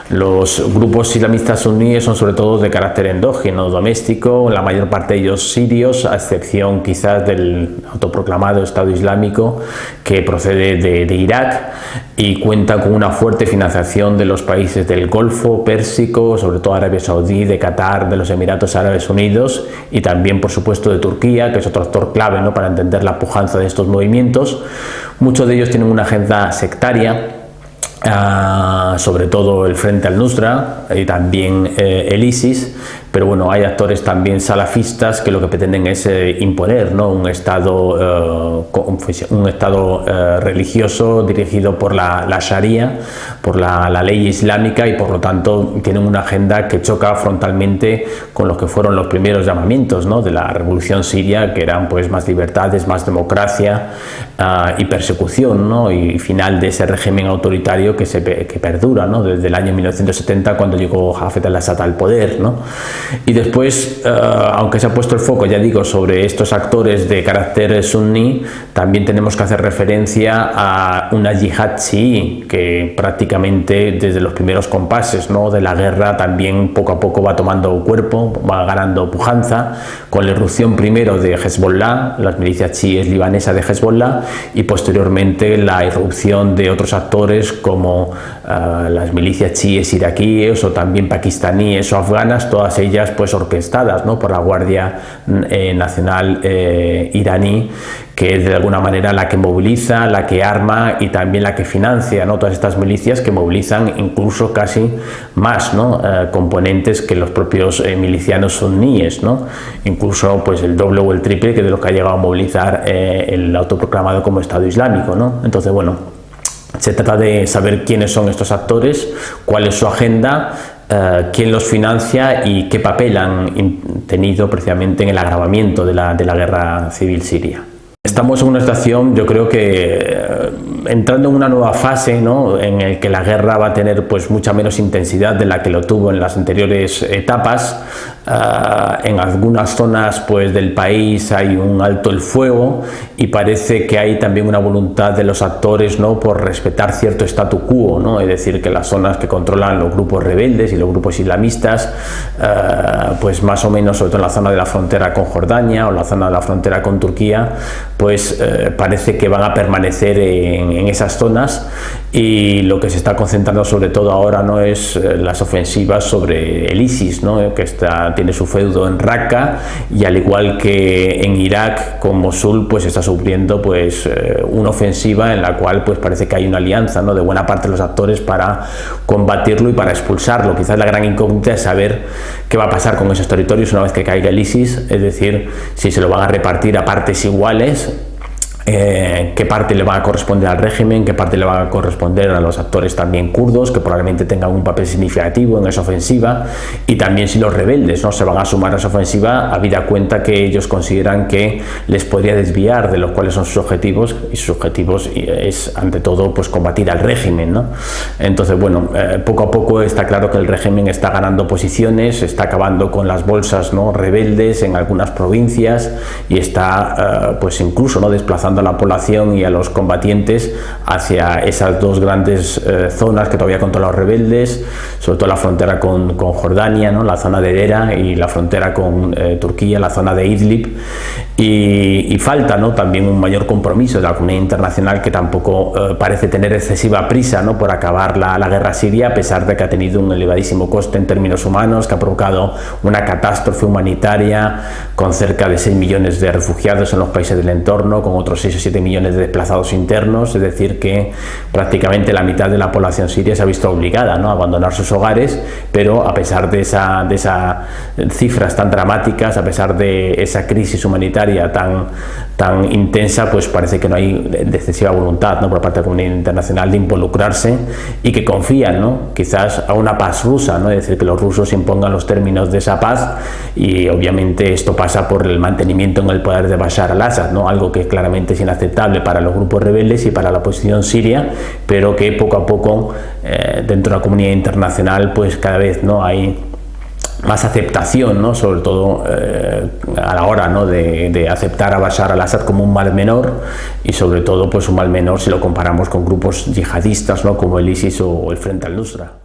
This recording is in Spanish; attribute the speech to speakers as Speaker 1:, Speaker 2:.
Speaker 1: Los grupos islamistas suníes son sobre todo de carácter endógeno, doméstico, la mayor parte de ellos sirios, a excepción quizás del autoproclamado Estado Islámico que procede de Irak y cuenta con una fuerte financiación de los países del Golfo Pérsico, sobre todo Arabia Saudí, de Qatar, de los Emiratos Árabes Unidos y también por supuesto de Turquía, que es otro actor clave, ¿no?, para entender la pujanza de estos movimientos. Muchos de ellos tienen una agenda sectaria, sobre todo el Frente al-Nusra y también el ISIS, pero bueno, hay actores también salafistas que lo que pretenden es imponer, ¿no?, un estado religioso dirigido por la Sharia, por la ley islámica, y por lo tanto tienen una agenda que choca frontalmente con lo que fueron los primeros llamamientos, ¿no?, de la revolución siria, que eran pues más libertades, más democracia y persecución, ¿no?, y final de ese régimen autoritario que perdura, ¿no?, desde el año 1970, cuando llegó Hafez al-Assad al poder, ¿no? Y después, aunque se ha puesto el foco, ya digo, sobre estos actores de carácter suní, también tenemos que hacer referencia a una yihad chií que prácticamente desde los primeros compases, ¿no?, de la guerra también poco a poco va tomando cuerpo, va ganando pujanza, con la irrupción primero de Hezbollah, las milicias chiíes libanesas de Hezbollah, y posteriormente la irrupción de otros actores como las milicias chiíes iraquíes o también pakistaníes o afganas, todas ellas pues orquestadas, ¿no?, por la Guardia Nacional iraní, que es de alguna manera la que moviliza, la que arma y también la que financia, ¿no?, todas estas milicias, que movilizan incluso casi más, ¿no?, componentes que los propios milicianos suníes, ¿no?, incluso pues el doble o el triple que de lo que ha llegado a movilizar el autoproclamado como Estado Islámico, ¿no? Entonces, bueno, se trata de saber quiénes son estos actores, cuál es su agenda, quién los financia y qué papel han tenido precisamente en el agravamiento de la guerra civil siria. Estamos en una situación, yo creo que entrando en una nueva fase, ¿no?, en el que la guerra va a tener pues mucha menos intensidad de la que lo tuvo en las anteriores etapas. En algunas zonas pues del país hay un alto el fuego y parece que hay también una voluntad de los actores, ¿no?, por respetar cierto statu quo, ¿no?, es decir, que las zonas que controlan los grupos rebeldes y los grupos islamistas, pues más o menos, sobre todo en la zona de la frontera con Jordania o la zona de la frontera con Turquía, pues parece que van a permanecer en esas zonas, y lo que se está concentrando sobre todo ahora, ¿no?, es las ofensivas sobre el ISIS, ¿no?, que tiene su feudo en Raqqa, y al igual que en Irak con Mosul, pues está sufriendo pues una ofensiva en la cual pues parece que hay una alianza, ¿no?, de buena parte de los actores para combatirlo y para expulsarlo. Quizás la gran incógnita es saber qué va a pasar con esos territorios una vez que caiga el ISIS, es decir, si se lo van a repartir a partes iguales, qué parte le va a corresponder al régimen, qué parte le va a corresponder a los actores también kurdos, que probablemente tengan un papel significativo en esa ofensiva, y también si los rebeldes, ¿no?, se van a sumar a esa ofensiva, habida cuenta que ellos consideran que les podría desviar de los cuales son sus objetivos, y sus objetivos es ante todo pues combatir al régimen, ¿no? Entonces, bueno, poco a poco está claro que el régimen está ganando posiciones, está acabando con las bolsas, ¿no?, rebeldes en algunas provincias, y está pues incluso, ¿no?, desplazando a la población y a los combatientes hacia esas dos grandes zonas que todavía controlan los rebeldes, sobre todo la frontera con Jordania, ¿no?, la zona de Dera, y la frontera con Turquía, la zona de Idlib, y falta, ¿no?, también un mayor compromiso de la comunidad internacional, que tampoco parece tener excesiva prisa, ¿no?, por acabar la guerra siria, a pesar de que ha tenido un elevadísimo coste en términos humanos, que ha provocado una catástrofe humanitaria con cerca de 6 millones de refugiados en los países del entorno, con otros 6 o 7 millones de desplazados internos, es decir, que prácticamente la mitad de la población siria se ha visto obligada, ¿no?, a abandonar sus hogares, pero a pesar de esas cifras tan dramáticas, a pesar de esa crisis humanitaria tan intensa, pues parece que no hay excesiva voluntad, ¿no?, por parte de la comunidad internacional de involucrarse, y que confían, ¿no?, quizás a una paz rusa, ¿no?, es decir, que los rusos impongan los términos de esa paz, y obviamente esto pasa por el mantenimiento en el poder de Bashar al-Assad, ¿no?, algo que claramente es inaceptable para los grupos rebeldes y para la oposición siria, pero que poco a poco dentro de la comunidad internacional pues cada vez no hay más aceptación, ¿no? Sobre todo a la hora, ¿no? de aceptar a Bashar al-Assad como un mal menor, y sobre todo pues un mal menor si lo comparamos con grupos yihadistas, ¿no? como el ISIS o el Frente al-Nusra.